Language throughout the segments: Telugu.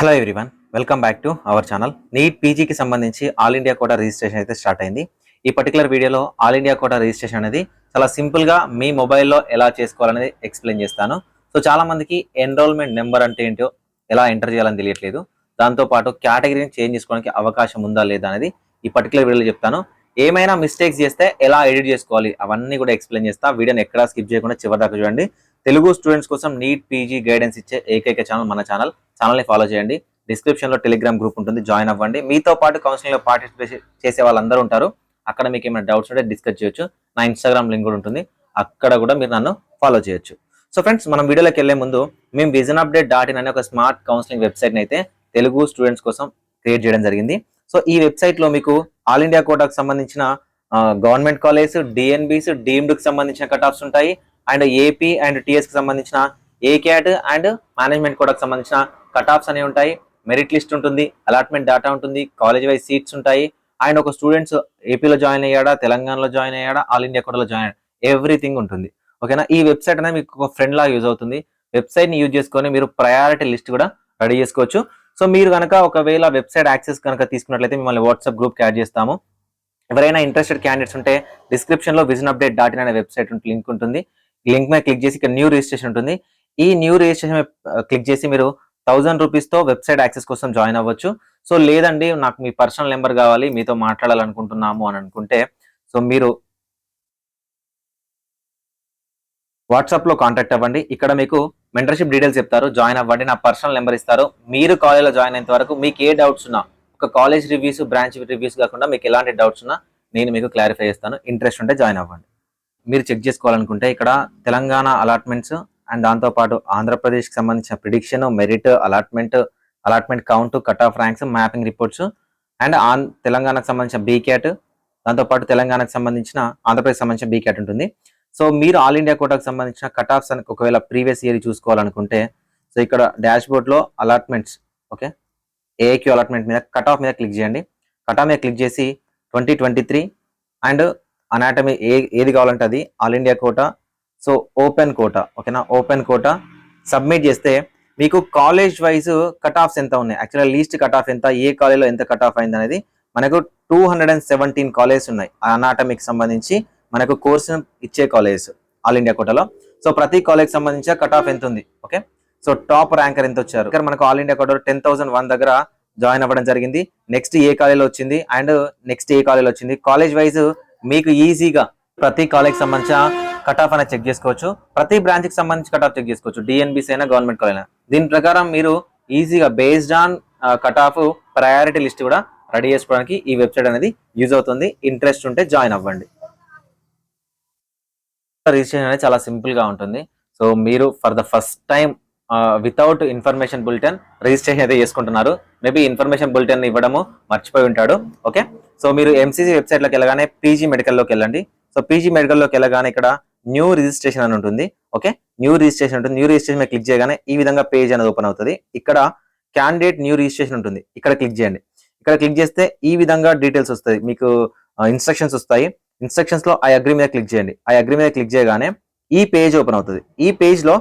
Hello everyone, welcome back to our channel. NEET పీజీకి సంబంధించి ఆల్ ఇండియా కోటా రిజిస్ట్రేషన్ అయితే స్టార్ట్ అయింది. ఈ పర్టికులర్ వీడియోలో ఆల్ ఇండియా కోటా రిజిస్ట్రేషన్ అనేది చాలా సింపుల్గా మీ మొబైల్లో ఎలా చేసుకోవాలనేది ఎక్స్ప్లెయిన్ చేస్తాను. సో చాలా మందికి ఎన్రోల్మెంట్ నెంబర్ అంటే ఏంటో ఎలా ఎంటర్ చేయాలని తెలియట్లేదు. దాంతోపాటు కేటగిరీని చేంజ్ చేసుకోవడానికి అవకాశం ఉందా లేదా అనేది ఈ పర్టికులర్ వీడియోలో చెప్తాను. ఏమైనా మిస్టేక్స్ చేస్తే ఎలా ఎడిట్ చేసుకోవాలి అవన్నీ కూడా ఎక్స్ప్లెయిన్ చేస్తా. వీడియోని ఎక్కడా స్కిప్ చేయకుండా చివరి దాకా చూడండి. తెలుగు స్టూడెంట్స్ కోసం నీట్ పీజీ గైడెన్స్ ఇచ్చే ఏకైక ఛానల్ మన ఛానల్ని ఫాలో చేయండి. డిస్క్రిప్షన్ లో టెలిగ్రామ్ గ్రూప్ ఉంటుంది, జాయిన్ అవ్వండి. మీతో పాటు కౌన్సిలింగ్ లో పార్టిసిపేట్ చేసే వాళ్ళందరూ ఉంటారు. అక్కడ మీకు ఏమైనా డౌట్స్ ఉంటే డిస్కస్ చేయొచ్చు. నా ఇన్స్టాగ్రామ్ లింక్ కూడా ఉంటుంది, అక్కడ కూడా మీరు నన్ను ఫాలో చేయొచ్చు. సో ఫ్రెండ్స్, మనం వీడియోలోకి వెళ్లే ముందు మేము visionupdate.in అనే ఒక స్మార్ట్ కౌన్సిలింగ్ వెబ్సైట్ అయితే తెలుగు స్టూడెంట్స్ కోసం క్రియేట్ చేయడం జరిగింది. సో ఈ వెబ్సైట్ లో మీకు ఆల్ ఇండియా కోటాకు సంబంధించిన గవర్నమెంట్ కాలేజ్, డిఎన్బిస్, డీమ్డ్ కి సంబంధించిన కట్ ఆఫ్స్ ఉంటాయి. అండ్ ఏపీ అండ్ టిఎస్ కి సంబంధించిన ఏక్యాట్ అండ్ మేనేజ్మెంట్ కోటాకు సంబంధించిన కట్ ఆఫ్స్ అనేవి ఉంటాయి. మెరిట్ లిస్ట్ ఉంటుంది, అలాట్మెంట్ డేటా ఉంటుంది, కాలేజ్ వైజ్ సీట్స్ ఉంటాయి. అండ్ ఒక స్టూడెంట్స్ ఏపీలో జాయిన్ అయ్యాడా, తెలంగాణలో జాయిన్ అయ్యాడా, ఆల్ ఇండియా కోటాలో జాయిన్ అయ్యాడా, ఎవ్రీథింగ్ ఉంటుంది. ఓకేనా? ఈ వెబ్సైట్ అనేది మీకు ఒక ఫ్రెండ్ లాగా యూజ్ అవుతుంది. వెబ్సైట్ ని యూజ్ చేసుకొని మీరు ప్రయారిటీ లిస్ట్ కూడా రెడీ చేసుకోవచ్చు. సో మీరు కనుక ఒకవేళ వెబ్సైట్ యాక్సెస్ కనుక తీసుకున్నట్లయితే మిమ్మల్ని వాట్సాప్ గ్రూప్ యాడ్ చేస్తాము. ఎవరైనా ఇంట్రెస్టెడ్ క్యాండిడేట్స్ ఉంటే డిస్క్రిప్షన్ లో visionupdate.in అనే వెబ్సైట్ లింక్ ఉంటుంది. లింక్ మీద క్లిక్ చేసి ఇక్కడ న్యూ రిజిస్ట్రేషన్ ఉంటుంది. ఈ న్యూ రిజిస్ట్రేషన్ క్లిక్ చేసి మీరు 1000 రూపీస్తో వెబ్సైట్ యాక్సెస్ కోసం జాయిన్ అవ్వచ్చు. సో లేదండి, నాకు మీ పర్సనల్ నెంబర్ కావాలి, మీతో మాట్లాడాలనుకుంటున్నాము అని అనుకుంటే సో మీరు వాట్సాప్ లో కాంటాక్ట్ అవ్వండి. ఇక్కడ మీకు మెంటర్షిప్ డీటెయిల్స్ చెప్తారు, జాయిన్ అవ్వండి. నా పర్సనల్ నెంబర్ ఇస్తారు. మీరు కాలేజ్లో జాయిన్ అయినంత వరకు మీకు ఏ డౌట్స్ ఉన్నా, ఒక కాలేజ్ రివ్యూస్, బ్రాంచ్ రివ్యూస్ కాకుండా మీకు ఎలాంటి డౌట్స్ ఉన్నా నేను మీకు క్లారిఫై చేస్తాను. ఇంట్రెస్ట్ ఉంటే జాయిన్ అవ్వండి. మీరు చెక్ చేసుకోవాలనుకుంటే ఇక్కడ తెలంగాణ అలాట్మెంట్స్ అండ్ దాంతోపాటు ఆంధ్రప్రదేశ్కి సంబంధించిన prediction, merit, allotment count, cut off ranks, mapping reports and తెలంగాణకు సంబంధించిన బీక్యాట్, దాంతోపాటు తెలంగాణకు సంబంధించిన ఆంధ్రప్రదేశ్ సంబంధించిన బీక్యాట్ ఉంటుంది. సో మీరు ఆల్ ఇండియా కోటాకు సంబంధించిన కట్ ఆఫ్స్ అని ఒకవేళ ప్రీవియస్ ఇయర్ చూసుకోవాలనుకుంటే సో ఇక్కడ డాష్ బోర్డ్లో అలాట్మెంట్స్, ఓకే, ఏఐక్యూ అలాట్మెంట్ మీద కట్ ఆఫ్ మీద క్లిక్ చేయండి. కట్ ఆఫ్ మీద క్లిక్ చేసి 2023 అండ్ అనాటమీ ఏది కావాలంటే అది, all India quota, so open quota, ఓకేనా, ఓపెన్ కోటా సబ్మిట్ చేస్తే మీకు కాలేజ్ వైజ్ కట్ ఆఫ్స్ ఎంత ఉన్నాయి, యాక్చువల్గా లీస్ట్ కట్ ఆఫ్ ఎంత, ఏ కాలేజ్లో ఎంత కట్ ఆఫ్ అయింది అనేది మనకు 217 కాలేజెస్ ఉన్నాయి అనాటమీకి సంబంధించి మనకు కోర్సు ఇచ్చే కాలేజెస్ ఆల్ ఇండియా కోటాలో. సో ప్రతి కాలేజ్ సంబంధించిన కట్ ఆఫ్ ఎంత ఉంది, ఓకే. సో టాప్ ర్యాంకర్ ఎంత వచ్చారు, ఇక్కడ మనకు ఆల్ ఇండియా కోటాలో 10,001 దగ్గర జాయిన్ అవ్వడం జరిగింది. నెక్స్ట్ ఏ కాలేజ్లో వచ్చింది అండ్ నెక్స్ట్ ఏ కాలేజ్లో వచ్చింది, కాలేజ్ వైజ్ మీకు ఈజీగా ప్రతి కాలేజ్ సంబంధించిన కట్ ఆఫ్ అనేది చెక్ చేసుకోవచ్చు. ప్రతి బ్రాంచ్ కి సంబంధించి కట్ ఆఫ్ చెక్ చేసుకోవచ్చు, డిఎన్బిసి అయినా గవర్నమెంట్ కాలేజ్ అయినా. దీని ప్రకారం మీరు ఈజీగా based on cut off priority list కూడా రెడీ చేసుకోవడానికి ఈ వెబ్సైట్ అనేది యూజ్ అవుతుంది. ఇంట్రెస్ట్ ఉంటే జాయిన్ అవ్వండి. రిజిస్ట్రేషన్ అనేది చాలా సింపుల్ గా ఉంటుంది. సో మీరు for the first time without information bulletin registration అయితే చేసుకుంటున్నారు. మేబీ ఇన్ఫర్మేషన్ బులెటిన్ ఇవ్వడము మర్చిపోయి ఉంటాడు, ఓకే. సో మీరు ఎంసీసీ వెబ్సైట్ లోకి వెళ్ళగానే పీజీ మెడికల్లోకి వెళ్ళండి. సో పీజీ మెడికల్లోకి వెళ్ళగానే ఇక్కడ న్యూ రిజిస్ట్రేషన్ అని ఉంటుంది, ఓకే. న్యూ రిజిస్ట్రేషన్ ఉంటుంది. న్యూ రిజిస్ట్రేషన్ మీద క్లిక్ చేయగానే ఈ విధంగా పేజ్ అనేది ఓపెన్ అవుతుంది. ఇక్కడ క్యాండిడేట్ న్యూ రిజిస్ట్రేషన్ ఉంటుంది, ఇక్కడ క్లిక్ చేయండి. ఇక్కడ క్లిక్ చేస్తే ఈ విధంగా డీటెయిల్స్ వస్తాయి, మీకు ఇన్స్ట్రక్షన్స్ వస్తాయి. ఇన్స్ట్రక్షన్స్ లో ఐ అగ్రీ మీద క్లిక్ చేయండి. ఐ అగ్రీ మీద క్లిక్ చేయగానే ఈ పేజ్ ఓపెన్ అవుతుంది. ఈ పేజ్ లో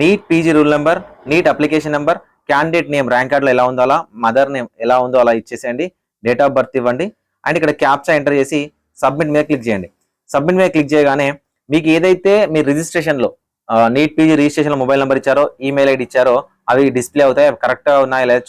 NEET PG roll number, NEET application number, candidate name rank card లో ఎలా ఉందో అలా, మదర్ నేమ్ ఎలా ఉందో అలా ఇచ్చేసేయండి, డేట్ ఆఫ్ బర్త్ ఇవ్వండి అండ్ ఇక్కడ క్యాప్చా ఎంటర్ చేసి సబ్మిట్ మీద క్లిక్ చేయండి. సబ్మిట్ మీద క్లిక్ చేయగానే మీకు ఏదైతే మీ రిజిస్ట్రేషన్ లో నీట్ పీజీ రిజిస్ట్రేషన్ లో మొబైల్ నెంబర్ ఇచ్చారో, ఈమెయిల్ ఐడి ఇచ్చారో అవి డిస్ప్లే అవుతాయి. అవి కరెక్ట్ గా ఉన్నాయా లేదా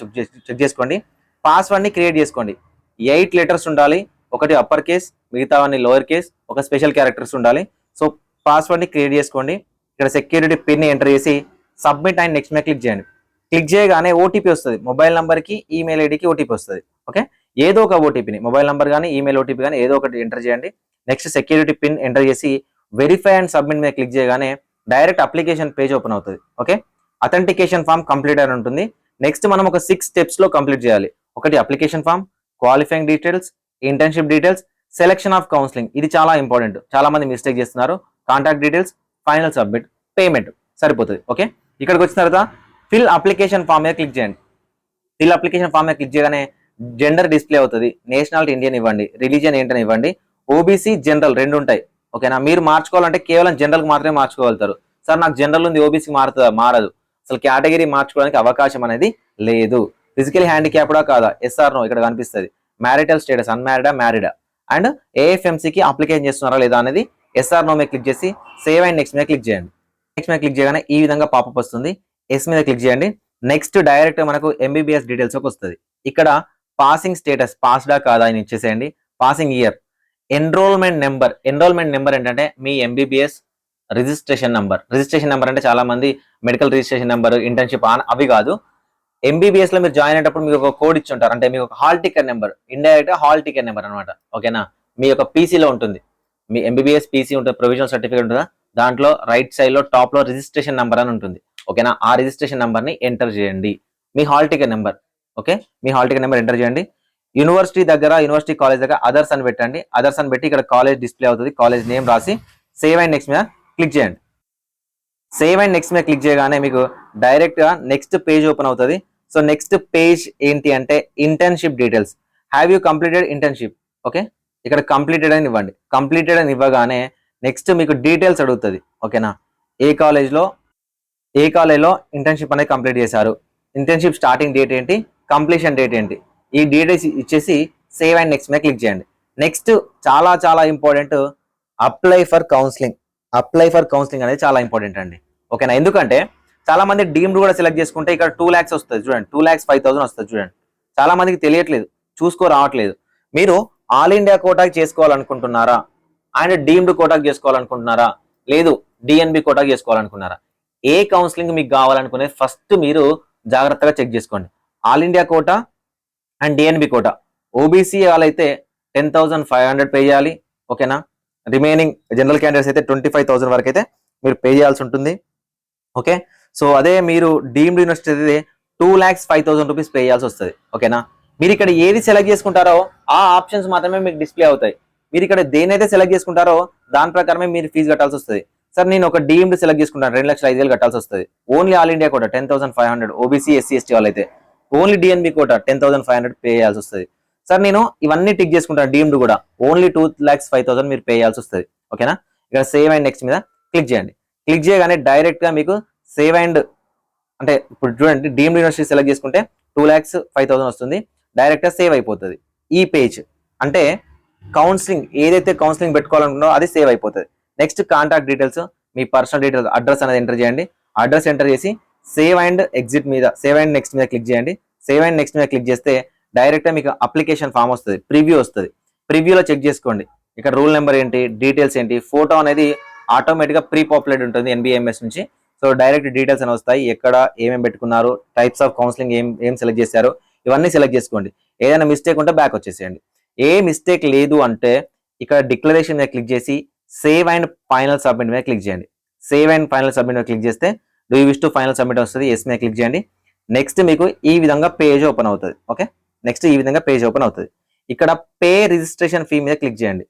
చెక్ చేసుకోండి. పాస్వర్డ్ ని క్రియేట్ చేసుకోండి. 8 లెటర్స్ ఉండాలి, ఒకటి అప్పర్ కేస్, మిగతావన్నీ లోయర్ కేస్, ఒక స్పెషల్ క్యారెక్టర్స్ ఉండాలి. సో పాస్వర్డ్ ని క్రియేట్ చేసుకోండి. ఇక్కడ సెక్యూరిటీ పిన్ ఎంటర్ చేసి సబ్మిట్ అండ్ నెక్స్ట్ మీద క్లిక్ చేయండి. క్లిక్ చేయగానే ఓటీపీ వస్తుంది, మొబైల్ నంబర్ కి ఈమెయిల్ ఐడికి ఓటీపీ వస్తుంది, ఓకే. ఏదో ఒక ఓటీపీని, మొబైల్ నంబర్ కానీ ఈమెయిల్ ఓటీపీ కానీ ఏదో ఒకటి ఎంటర్ చేయండి. నెక్స్ట్ సెక్యూరిటీ పిన్ ఎంటర్ చేసి వెరిఫై అండ్ సబ్మిట్ మీద క్లిక్ చేయగానే డైరెక్ట్ అప్లికేషన్ పేజ్ ఓపెన్ అవుతుంది, ఓకే. అథెంటికేషన్ ఫామ్ కంప్లీట్ అని ఉంటుంది. నెక్స్ట్ మనం ఒక 6 స్టెప్స్ లో కంప్లీట్ చేయాలి. ఒకటి application form, qualifying details, internship details, selection of counselling, ఇది చాలా ఇంపార్టెంట్, చాలా మంది మిస్టేక్ చేస్తున్నారు. Contact details, final submit, payment సరిపోతుంది, ఓకే. ఇక్కడికి వచ్చిన తర్వాత ఫిల్ అప్లికేషన్ ఫామ్ మీద క్లిక్ చేయండి. ఫిల్ అప్లికేషన్ ఫామ్ మీద క్లిక్ చేయగానే జెండర్ డిస్ప్లే అవుతుంది. నేషనాలిటీ ఇండియన్ ఇవ్వండి, రిలీజియన్ ఏంటని ఇవ్వండి. ఓబీసీ జనరల్ 2 ఉంటాయి, ఓకేనా. మీరు మార్చుకోవాలంటే కేవలం జనరల్ మాత్రమే మార్చుకోగలుగుతారు. సార్ నాకు జనరల్ ఉంది, ఓబీసీ మారదు, అసలు కేటగిరీ మార్చుకోవడానికి అవకాశం అనేది లేదు. ఫిజికలీ హ్యాండిక్యాప్డా కాదా, ఎస్ఆర్ నో ఇక్కడ కనిపిస్తుంది. మ్యారిటల్ స్టేటస్ అన్మ్యారీడా మ్యారీడా, అండ్ ఏఎఫ్ఎంసీకి అప్లికేషన్ చేస్తున్నారా లేదా అనేది ఎస్ఆర్ నో మీద క్లిక్ చేసి సేవ్ అండ్ నెక్స్ట్ మీద క్లిక్ చేయండి. నెక్స్ట్ మీద క్లిక్ చేయగానే ఈ విధంగా పాపప్ వస్తుంది. ఎస్ మీద క్లిక్ చేయండి. నెక్స్ట్ డైరెక్ట్ మనకు ఎంబీబీఎస్ డీటెయిల్స్ వస్తుంది. ఇక్కడ పాసింగ్ స్టేటస్ పాస్డా కాదా అని ఇచ్చేసేయండి. పాసింగ్ ఇయర్, ఎన్రోల్మెంట్ నెంబర్ ఏంటంటే మీ ఎంబీబీఎస్ రిజిస్ట్రేషన్ నెంబర్ అంటే చాలా మంది మెడికల్ రిజిస్ట్రేషన్ నెంబర్, ఇంటర్న్షిప్ అవి కాదు. ఎంబీబీఎస్ లో మీరు జాయిన్ అయ్యేటప్పుడు మీకు ఒక కోడ్ ఇచ్చి ఉంటారు, అంటే మీకు ఒక హాల్ టికెట్ నెంబర్, ఇండైరెక్ట్ గా హాల్ టికెట్ నెంబర్ అనమాట. ఓకేనా, మీ యొక్క పీసీలో ఉంటుంది. మీ ఎంబీబీఎస్ పీసీ ఉంటుంది, ప్రొవిజనల్ సర్టిఫికేట్ ఉంటుందా, దాంట్లో రైట్ సైడ్ లో టాప్ లో రిజిస్ట్రేషన్ నెంబర్ అని ఉంటుంది. ఓకేనా, ఆ రిజిస్ట్రేషన్ నెంబర్ ని ఎంటర్ చేయండి. మీ హాల్ టికెట్ నెంబర్, ఓకే, మీ హాల్ టికెట్ నెంబర్ ఎంటర్ చేయండి. యూనివర్సిటీ దగ్గర, యూనివర్సిటీ కాలేజ్ దగ్గర అదర్స్ అని పెట్టండి. అదర్స్ అని పెట్టి ఇక్కడ కాలేజ్ డిస్ప్లే అవుతుంది. కాలేజ్ నేమ్ రాసి సేవ్ అండ్ నెక్స్ట్ మీద క్లిక్ చేయండి. సేవ్ అండ్ నెక్స్ట్ మీద క్లిక్ చేయగానే మీకు డైరెక్ట్ గా నెక్స్ట్ పేజ్ ఓపెన్ అవుతుంది. సో నెక్స్ట్ పేజ్ ఏంటి అంటే internship details. Have you completed internship? Okay, ఇక్కడ కంప్లీటెడ్ అని ఇవ్వండి. కంప్లీటెడ్ అని ఇవ్వగానే నెక్స్ట్ మీకు డీటెయిల్స్ అడుగుతుంది. ఓకేనా, ఏ కాలేజ్లో ఇంటర్న్షిప్ అనేది కంప్లీట్ చేశారు, ఇంటర్న్షిప్ స్టార్టింగ్ డేట్ ఏంటి, కంప్లీషన్ డేట్ ఏంటి, ఈ డీటెయిల్స్ ఇచ్చేసి సేవ్ అండ్ నెక్స్ట్ మీద క్లిక్ చేయండి. నెక్స్ట్ చాలా చాలా ఇంపార్టెంట్, అప్లై ఫర్ కౌన్సిలింగ్ అనేది చాలా ఇంపార్టెంట్ అండి. ఓకేనా, ఎందుకంటే చాలా మంది డీమ్డ్ కూడా సెలెక్ట్ చేసుకుంటే ఇక్కడ 2 lakhs వస్తుంది చూడండి, 2,05,000 వస్తుంది చూడండి. చాలా మందికి తెలియట్లేదు, రావట్లేదు. మీరు ఆల్ ఇండియా కోటాకి చేసుకోవాలనుకుంటున్నారా, అండ్ డీమ్డ్ కోటాకి చేసుకోవాలనుకుంటున్నారా, లేదు డిఎన్బి కోటాకి చేసుకోవాలనుకున్నారా, ఏ కౌన్సిలింగ్ మీకు కావాలనుకునే ఫస్ట్ మీరు జాగ్రత్తగా చెక్ చేసుకోండి. All India quota and DNB quota, OBC వాళ్ళైతే 10,500 పే చేయాలి. ఓకేనా, రిమైనింగ్ జనరల్ క్యాండిడేట్స్ అయితే 25,000 వరకు అయితే మీరు పే చేయాల్సి ఉంటుంది. ఓకే, సో అదే మీరు డీమ్డ్ యూనివర్సిటీ అయితే 2,05,000 రూపీస్ పే చేయాల్సి వస్తుంది. ఓకేనా, మీరు ఇక్కడ ఏది సెలెక్ట్ చేసుకుంటారో ఆ ఆప్షన్స్ మాత్రమే మీకు డిస్ప్లే అవుతాయి. మీరు ఇక్కడ దేనైతే సెలెక్ట్ చేసుకుంటారో దాని ప్రకారమే మీరు ఫీజు కట్టాల్సి వస్తుంది. సార్ నేను ఒక డీమ్డ్ సెలెక్ట్ చేసుకుంటాను, 2,05,000 కట్టాల్సి వస్తుంది. Only all India quota 10,500, OBC SC ST వాళ్ళైతే ఓన్లీ డిఎన్బి కోట 10,500 పే చేయాల్సి వస్తుంది. సార్ నేను ఇవన్నీ టిక్ చేసుకుంటాను, డీమ్డ్ కూడా ఓన్లీ 2,05,000 మీరు పే చేయాల్సి వస్తుంది. ఓకేనా, ఇక్కడ సేవ్ అండ్ నెక్స్ట్ మీద క్లిక్ చేయండి. క్లిక్ చేయగానే డైరెక్ట్ గా మీకు సేవ్ అండ్ అంటే ఇప్పుడు చూడండి, డీమ్డ్ యూనివర్సిటీ సెలెక్ట్ చేసుకుంటే 2,05,000 వస్తుంది, డైరెక్ట్ గా సేవ్ అయిపోతుంది. ఈ పేజ్ అంటే కౌన్సిలింగ్ ఏదైతే కౌన్సిలింగ్ పెట్టుకోవాలనుకున్నారో అది సేవ్ అయిపోతుంది. నెక్స్ట్ కాంటాక్ట్ డీటెయిల్స్, మీ పర్సనల్ డీటెయిల్స్, అడ్రస్ అనేది ఎంటర్ చేయండి. అడ్రస్ ఎంటర్ చేసి సేవ్ అండ్ నెక్స్ట్ మీద క్లిక్ చేయండి. సేవ్ అండ్ నెక్స్ట్ మీద క్లిక్ చేస్తే డైరెక్ట్ గా మీకు అప్లికేషన్ ఫామ్ వస్తుంది, ప్రివ్యూ వస్తుంది. ప్రివ్యూలో చెక్ చేసుకోండి ఇక్కడ రూల్ నెంబర్ ఏంటి, డీటెయిల్స్ ఏంటి. ఫోటో అనేది ఆటోమేటిక్ గా ప్రీ పాపులేట్ ఉంటుంది ఎన్బిఎంఎస్ నుంచి. సో డైరెక్ట్ డీటెయిల్స్ అని వస్తాయి, ఎక్కడ ఏమేమి పెట్టుకున్నారు, టైప్స్ ఆఫ్ కౌన్సిలింగ్ ఏం సెలెక్ట్ చేశారు, ఇవన్నీ సెలెక్ట్ చేసుకోండి. ఏదైనా మిస్టేక్ ఉంటే బ్యాక్ వచ్చేసేయండి. ఏ మిస్టేక్ లేదు అంటే ఇక్కడ డిక్లరేషన్ మీద క్లిక్ చేసి సేవ్ అండ్ ఫైనల్ సబ్మిట్ మీద క్లిక్ చేయండి. సేవ్ అండ్ ఫైనల్ సబ్మిట్ మీద క్లిక్ చేస్తే do you wish to final submit వస్తుంది, ఎస్ మీద క్లిక్ చేయండి. నెక్స్ట్ మీకు ఈ విధంగా పేజ్ ఓపెన్ అవుతుంది. ఓకే, నెక్స్ట్ ఈ విధంగా పేజ్ ఓపెన్ అవుతుంది. ఇక్కడ పే రిజిస్ట్రేషన్ ఫీ మీద క్లిక్ చేయండి.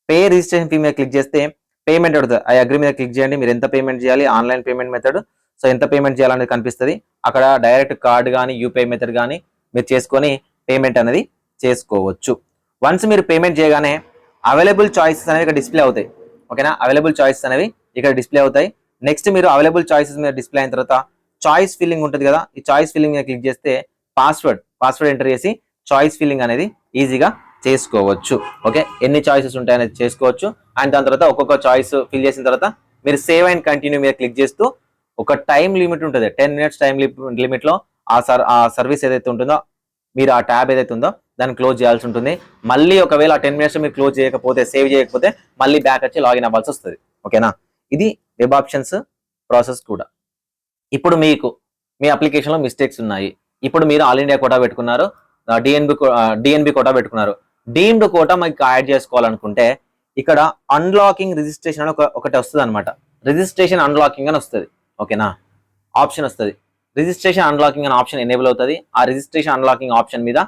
పే రిజిస్ట్రేషన్ ఫీ మీద క్లిక్ చేస్తే పేమెంట్ అడుగుతుంది, ఐ అగ్రీ మీద క్లిక్ చేయండి. మీరు ఎంత పేమెంట్ చేయాలి, ఆన్లైన్ పేమెంట్ మెథడ్, సో ఎంత పేమెంట్ చేయాలనేది కనిపిస్తుంది అక్కడ. డైరెక్ట్ కార్డ్ కానీ యూపీఐ మెథడ్ కానీ మీరు చేసుకొని పేమెంట్ అనేది చేసుకోవచ్చు. వన్స్ మీరు పేమెంట్ చేయగానే అవైలబుల్ చాయిసెస్ అనేవి ఇక్కడ డిస్ప్లే అవుతాయి. ఓకేనా, అవైలబుల్ చాయిసెస్ అనేవి ఇక్కడ డిస్ప్లే అవుతాయి. నెక్స్ట్ మీరు అవైలబుల్ చాయిసెస్ మీద డిస్ప్లే అయిన తర్వాత చాయిస్ ఫిల్లింగ్ ఉంటుంది కదా, ఈ చాయిస్ ఫిల్లింగ్ మీద క్లిక్ చేస్తే పాస్వర్డ్ ఎంటర్ చేసి చాయిస్ ఫిల్లింగ్ అనేది ఈజీగా చేసుకోవచ్చు. ఓకే, ఎన్ని చాయిసెస్ ఉంటాయనేది చేసుకోవచ్చు. అండ్ దాని తర్వాత ఒక్కొక్క చాయిస్ ఫిల్ చేసిన తర్వాత మీరు సేవ్ అండ్ కంటిన్యూ మీద క్లిక్ చేస్తూ ఒక టైం లిమిట్ ఉంటుంది, 10 minutes టైం లిమిట్ లో ఆ సర్వీస్ ఏదైతే ఉంటుందో, మీరు ఆ ట్యాబ్ ఏదైతే ఉందో దాన్ని క్లోజ్ చేయాల్సి ఉంటుంది. మళ్ళీ ఒకవేళ ఆ 10 minutes మీరు క్లోజ్ చేయకపోతే, సేవ్ చేయకపోతే మళ్ళీ బ్యాక్ వచ్చి లాగిన్ అవ్వాల్సి వస్తుంది. ఓకేనా, ఇది వెబ్ ఆప్షన్స్ ప్రాసెస్ కూడా. ఇప్పుడు మీకు మీ అప్లికేషన్ లో మిస్టేక్స్ ఉన్నాయి. ఇప్పుడు మీరు ఆల్ ఇండియా కోటా పెట్టుకున్నారు, డిఎన్బి కోటా పెట్టుకున్నారు. డీమ్డ్ కోటా మీకు యాడ్ చేసుకోవాలనుకుంటే ఇక్కడ అన్లాకింగ్ రిజిస్ట్రేషన్ అని ఒకటి వస్తుంది అనమాట. రిజిస్ట్రేషన్ అన్లాకింగ్ అని వస్తుంది. ఓకేనా, ఆప్షన్ వస్తుంది. రిజిస్ట్రేషన్ అన్లాకింగ్ అనే ఆప్షన్ ఎనేబుల్ అవుతుంది. ఆ రిజిస్ట్రేషన్ అన్లాకింగ్ ఆప్షన్ మీద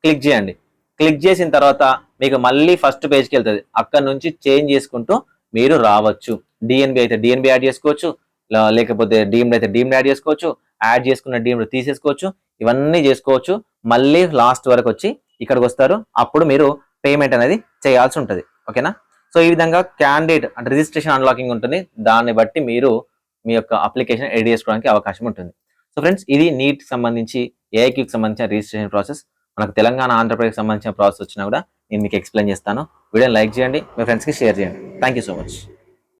క్లిక్ చేయండి. క్లిక్ చేసిన తర్వాత మీకు మళ్ళీ ఫస్ట్ పేజ్కి వెళ్తుంది. అక్కడ నుంచి చేంజ్ చేసుకుంటూ మీరు రావచ్చు. డిఎన్బి అయితే డిఎన్బి యాడ్ చేసుకోవచ్చు, లేకపోతే డీమ్డ్ అయితే డీమ్డ్ యాడ్ చేసుకోవచ్చు, యాడ్ చేసుకున్న డీమ్డ్ తీసేసుకోవచ్చు, ఇవన్నీ చేసుకోవచ్చు. మళ్ళీ లాస్ట్ వరకు వచ్చి ఇక్కడికి వస్తారు, అప్పుడు మీరు పేమెంట్ అనేది చేయాల్సి ఉంటుంది. ఓకేనా, సో ఈ విధంగా క్యాండిడేట్ అంటే రిజిస్ట్రేషన్ అన్లాకింగ్ ఉంటుంది. దాన్ని బట్టి మీరు మీ యొక్క అప్లికేషన్ ఎడిట్ చేసుకోవడానికి అవకాశం ఉంటుంది. సో ఫ్రెండ్స్, ఇది నీట్ సంబంధించి ఏఐక్యూకి సంబంధించిన రిజిస్ట్రేషన్ ప్రాసెస్, మనకు తెలంగాణ ఆంధ్రప్రదేశ్కి సంబంధించిన ప్రాసెస్ వచ్చినా కూడా నేను మీకు ఎక్స్ప్లెయిన్ చేస్తాను. వీడియోని లైక్ చేయండి, మీ ఫ్రెండ్స్కి షేర్ చేయండి. Thank you so much.